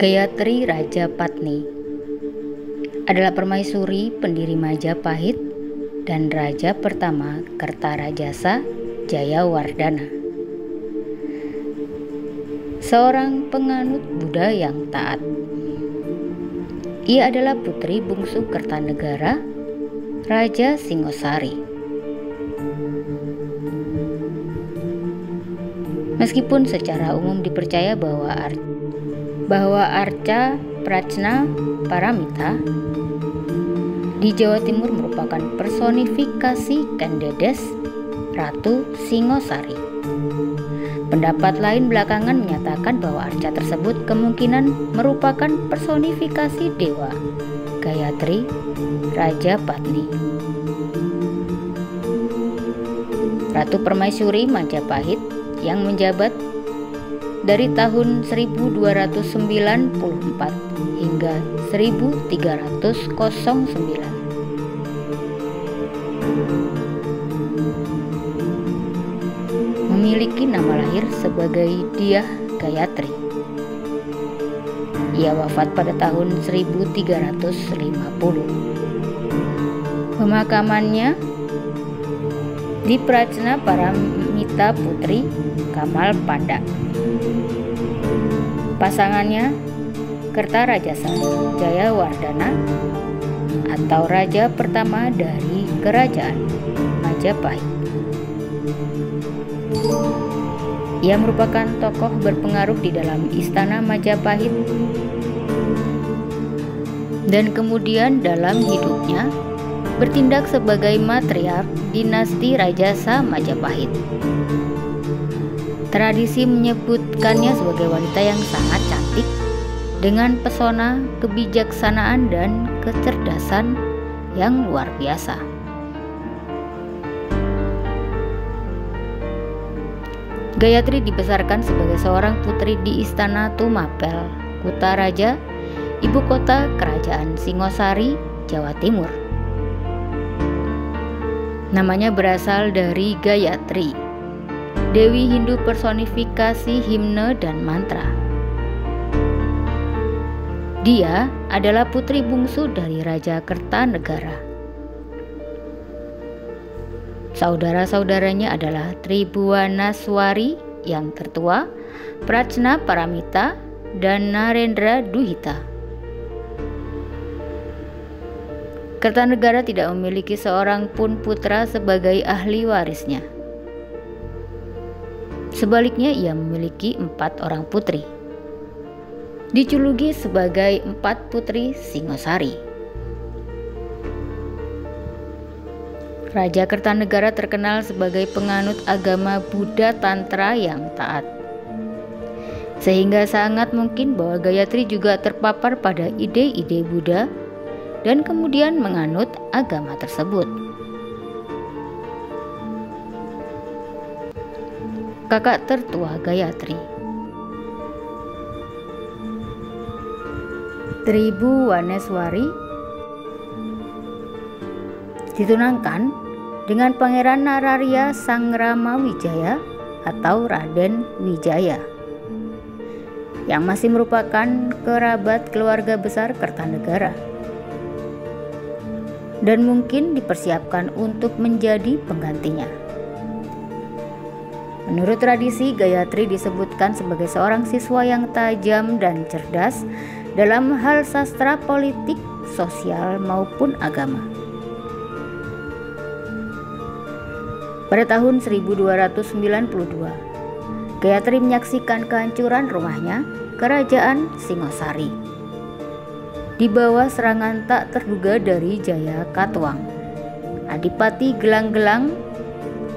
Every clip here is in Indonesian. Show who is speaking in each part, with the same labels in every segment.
Speaker 1: Gayatri Rajapatni adalah permaisuri pendiri Majapahit dan raja pertama Kertarajasa Jayawardhana. Seorang penganut Buddha yang taat. Ia adalah putri bungsu Kertanegara, Raja Singosari. Meskipun secara umum dipercaya bahwa Arca Prajna Paramita di Jawa Timur merupakan personifikasi Kendedes, Ratu Singosari. Pendapat lain belakangan menyatakan bahwa arca tersebut kemungkinan merupakan personifikasi dewa Gayatri Rajapatni, Ratu Permaisuri Majapahit yang menjabat dari tahun 1294 hingga 1309. Memiliki nama lahir sebagai Dyah Gayatri. Ia wafat pada tahun 1350. Pemakamannya di Prajna Paramita Putri Kamal Panda. Pasangannya Kertarajasa Jayawardhana atau raja pertama dari kerajaan Majapahit. Ia merupakan tokoh berpengaruh di dalam istana Majapahit dan kemudian dalam hidupnya bertindak sebagai matriark dinasti Rajasa Majapahit. Tradisi menyebutkannya sebagai wanita yang sangat cantik dengan pesona, kebijaksanaan, dan kecerdasan yang luar biasa. Gayatri dibesarkan sebagai seorang putri di Istana Tumapel, Kutaraja, ibu kota kerajaan Singosari, Jawa Timur. Namanya berasal dari Gayatri, dewi Hindu personifikasi himne dan mantra. Dia adalah putri bungsu dari Raja Kertanegara. Saudara-saudaranya adalah Tribhuwanaswari yang tertua, Prajna Paramita, dan Narendra Duhita. Kertanegara tidak memiliki seorang pun putra sebagai ahli warisnya. Sebaliknya, ia memiliki 4 orang putri. Dijuluki sebagai 4 putri Singosari. Raja Kertanegara terkenal sebagai penganut agama Buddha Tantra yang taat. Sehingga sangat mungkin bahwa Gayatri juga terpapar pada ide-ide Buddha dan kemudian menganut agama tersebut. Kakak tertua Gayatri, Tribhuwanaswari, ditunangkan dengan Pangeran Nararya Sangramawijaya atau Raden Wijaya, yang masih merupakan kerabat keluarga besar Kertanegara dan mungkin dipersiapkan untuk menjadi penggantinya. Menurut tradisi, Gayatri disebutkan sebagai seorang siswa yang tajam dan cerdas dalam hal sastra politik, sosial, maupun agama. Pada tahun 1292, Gayatri menyaksikan kehancuran rumahnya, Kerajaan Singosari, di bawah serangan tak terduga dari Jaya Katuang, Adipati Gelang-Gelang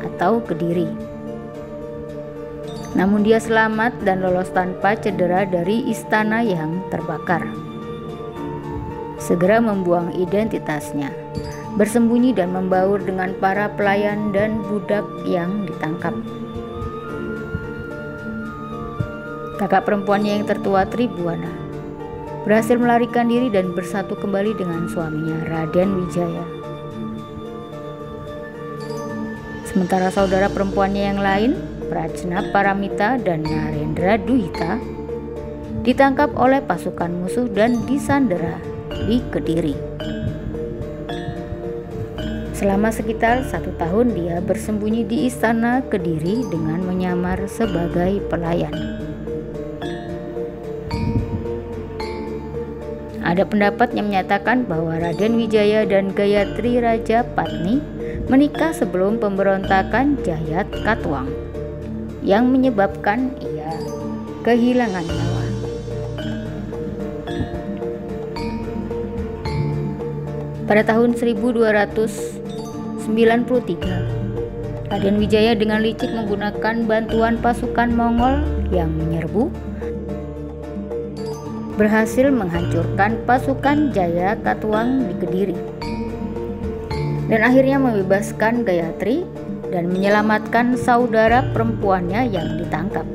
Speaker 1: atau Kediri. Namun dia selamat dan lolos tanpa cedera dari istana yang terbakar. Segera membuang identitasnya, bersembunyi dan membaur dengan para pelayan dan budak yang ditangkap. Kakak perempuannya yang tertua, Tribhuwana, berhasil melarikan diri dan bersatu kembali dengan suaminya, Raden Wijaya. Sementara saudara perempuannya yang lain, Prajna Paramita dan Narendra Duhita, ditangkap oleh pasukan musuh dan disandera di Kediri. Selama sekitar 1 tahun dia bersembunyi di istana Kediri dengan menyamar sebagai pelayan. Ada pendapat yang menyatakan bahwa Raden Wijaya dan Gayatri Raja Patni menikah sebelum pemberontakan Jayat Katwang yang menyebabkan ia kehilangan nyawa. Pada tahun 1293, Raden Wijaya dengan licik menggunakan bantuan pasukan Mongol yang menyerbu, berhasil menghancurkan pasukan Jaya Katwang di Kediri dan akhirnya membebaskan Gayatri dan menyelamatkan saudara perempuannya yang ditangkap.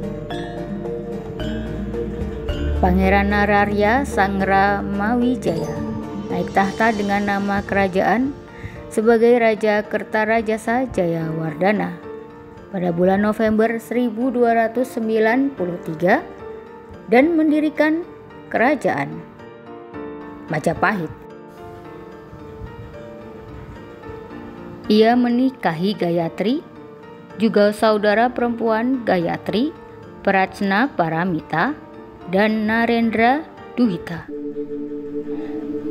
Speaker 1: Pangeran Nararya Sangramawijaya naik tahta dengan nama kerajaan sebagai Raja Kertarajasa Jayawardhana pada bulan November 1293 dan mendirikan kerajaan Majapahit. Ia menikahi Gayatri, juga saudara perempuan Gayatri, Prajna Paramita, dan Narendra Duhita,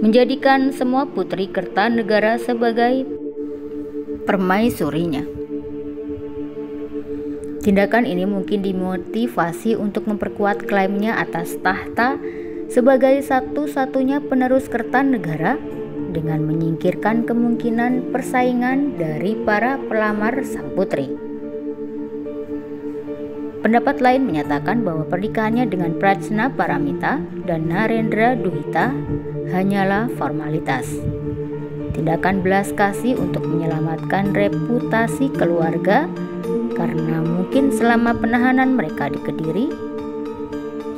Speaker 1: menjadikan semua putri Kertanegara sebagai permaisurinya. Tindakan ini mungkin dimotivasi untuk memperkuat klaimnya atas tahta sebagai satu-satunya penerus Kertanegara dengan menyingkirkan kemungkinan persaingan dari para pelamar sang putri. Pendapat lain menyatakan bahwa pernikahannya dengan Prajna Paramita dan Narendra Duhita hanyalah formalitas, tindakan belas kasih untuk menyelamatkan reputasi keluarga, karena mungkin selama penahanan mereka di Kediri,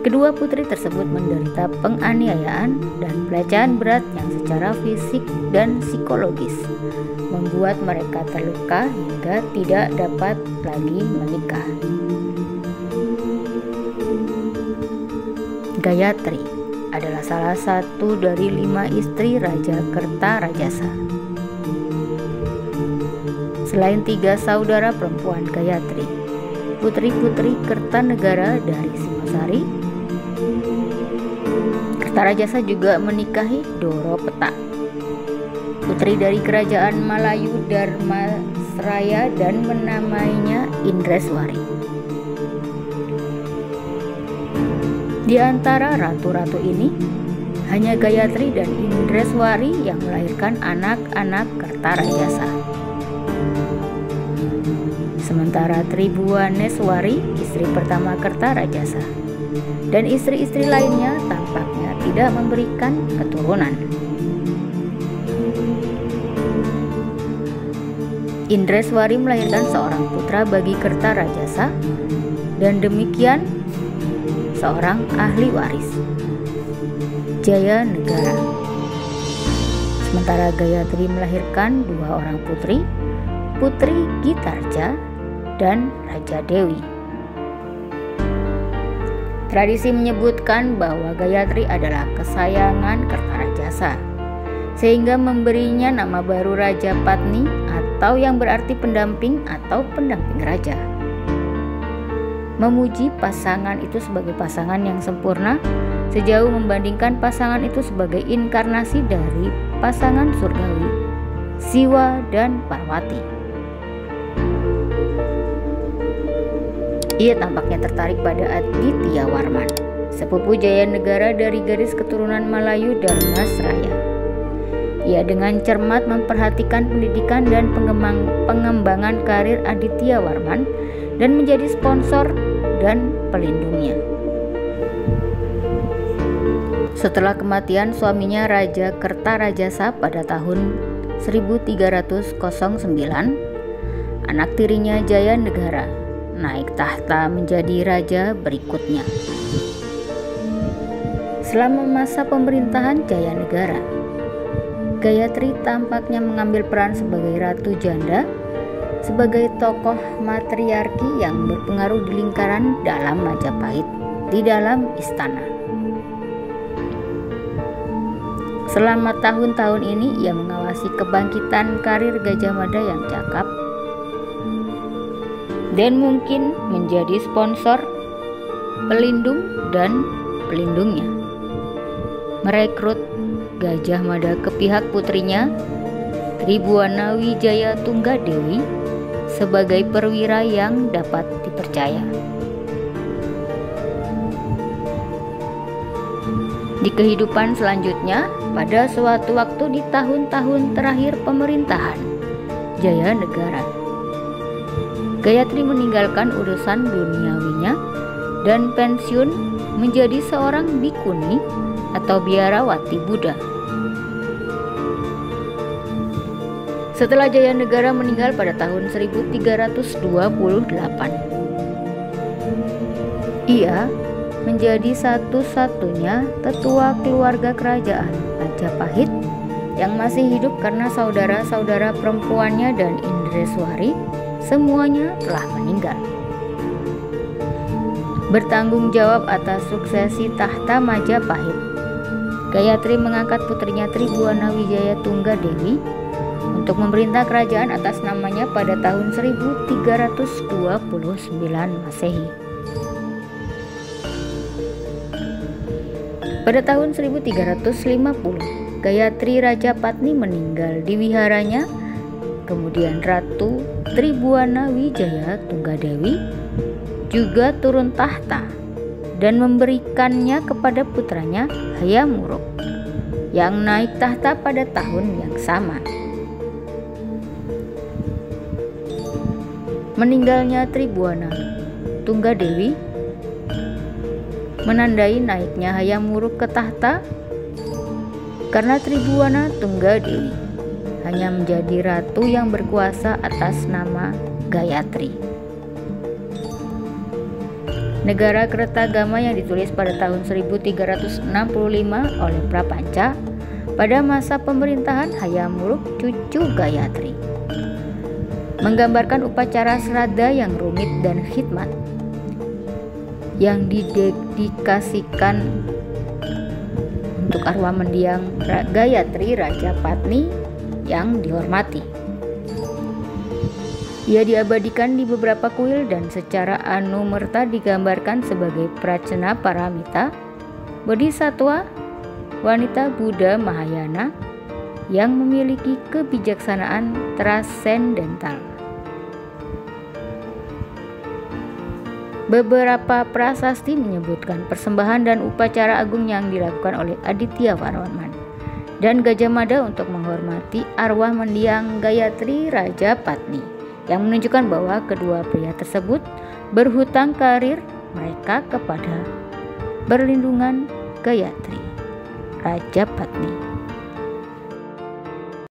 Speaker 1: kedua putri tersebut menderita penganiayaan dan pelecehan berat yang secara fisik dan psikologis membuat mereka terluka hingga tidak dapat lagi menikah. Gayatri adalah salah satu dari 5 istri Raja Kertarajasa. Selain 3 saudara perempuan Gayatri, putri-putri Kertanegara dari Singosari, Kertarajasa juga menikahi Doropeta, putri dari kerajaan Malayu Dharmasraya, dan menamainya Indreswari. Di antara ratu-ratu ini, hanya Gayatri dan Indreswari yang melahirkan anak-anak Kertarajasa. Sementara Tribhuwaneswari, istri pertama Kertarajasa, dan istri-istri lainnya tampaknya tidak memberikan keturunan. Indreswari melahirkan seorang putra bagi Kertarajasa dan demikian seorang ahli waris, Jayanegara. Sementara Gayatri melahirkan 2 orang putri, Putri Gitarja dan Raja Dewi. Tradisi menyebutkan bahwa Gayatri adalah kesayangan Kertarajasa, sehingga memberinya nama baru Raja Patni, atau yang berarti pendamping atau pendamping raja. Memuji pasangan itu sebagai pasangan yang sempurna, sejauh membandingkan pasangan itu sebagai inkarnasi dari pasangan surgawi, Siwa dan Parwati. Ia tampaknya tertarik pada Adityawarman, sepupu Jayanegara dari garis keturunan Malayu Dharmasraya. Ia dengan cermat memperhatikan pendidikan dan pengembangan karir Adityawarman dan menjadi sponsor dan pelindungnya. Setelah kematian suaminya Raja Kertarajasa pada tahun 1309, anak tirinya Jayanegara naik tahta menjadi raja berikutnya. Selama masa pemerintahan Jayanegara, Gayatri tampaknya mengambil peran sebagai ratu janda, sebagai tokoh matriarki yang berpengaruh di lingkaran dalam Majapahit, di dalam istana. Selama tahun-tahun ini ia mengawasi kebangkitan karir Gajah Mada yang cakap dan mungkin menjadi sponsor, pelindung dan pelindungnya. Merekrut Gajah Mada ke pihak putrinya Tribuana Wijaya Tunggadewi sebagai perwira yang dapat dipercaya. Di kehidupan selanjutnya, pada suatu waktu di tahun-tahun terakhir pemerintahan Jayanegara, Gayatri meninggalkan urusan duniawinya dan pensiun menjadi seorang bikuni atau biarawati Buddha. Setelah Jayanegara meninggal pada tahun 1328, ia menjadi satu-satunya tetua keluarga kerajaan Majapahit yang masih hidup karena saudara-saudara perempuannya dan Indreswari semuanya telah meninggal. Bertanggung jawab atas suksesi tahta Majapahit, Gayatri mengangkat putrinya Tribuana Wijaya Tunggadewi untuk memerintah kerajaan atas namanya pada tahun 1329 Masehi. Pada tahun 1350, Gayatri Rajapatni meninggal di wiharanya. Kemudian Ratu Tribuana Wijaya Tunggadewi juga turun tahta dan memberikannya kepada putranya Hayam Wuruk yang naik tahta pada tahun yang sama. Meninggalnya Tribuana Tunggadewi menandai naiknya Hayam Wuruk ke tahta karena Tribuana Tunggadewi hanya menjadi ratu yang berkuasa atas nama Gayatri. Negara Kertagama yang ditulis pada tahun 1365 oleh Prapanca pada masa pemerintahan Hayam Wuruk cucu Gayatri, menggambarkan upacara sraddha yang rumit dan khidmat yang didedikasikan untuk arwah mendiang Gayatri Rajapatni yang dihormati. Ia diabadikan di beberapa kuil dan secara anumerta digambarkan sebagai Prajna Paramita, bodhisatwa, wanita Buddha Mahayana yang memiliki kebijaksanaan transendental. Beberapa prasasti menyebutkan persembahan dan upacara agung yang dilakukan oleh Aditya Warman dan Gajah Mada untuk menghormati arwah mendiang Gayatri Rajapatni, yang menunjukkan bahwa kedua pria tersebut berhutang karir mereka kepada perlindungan Gayatri Rajapatni.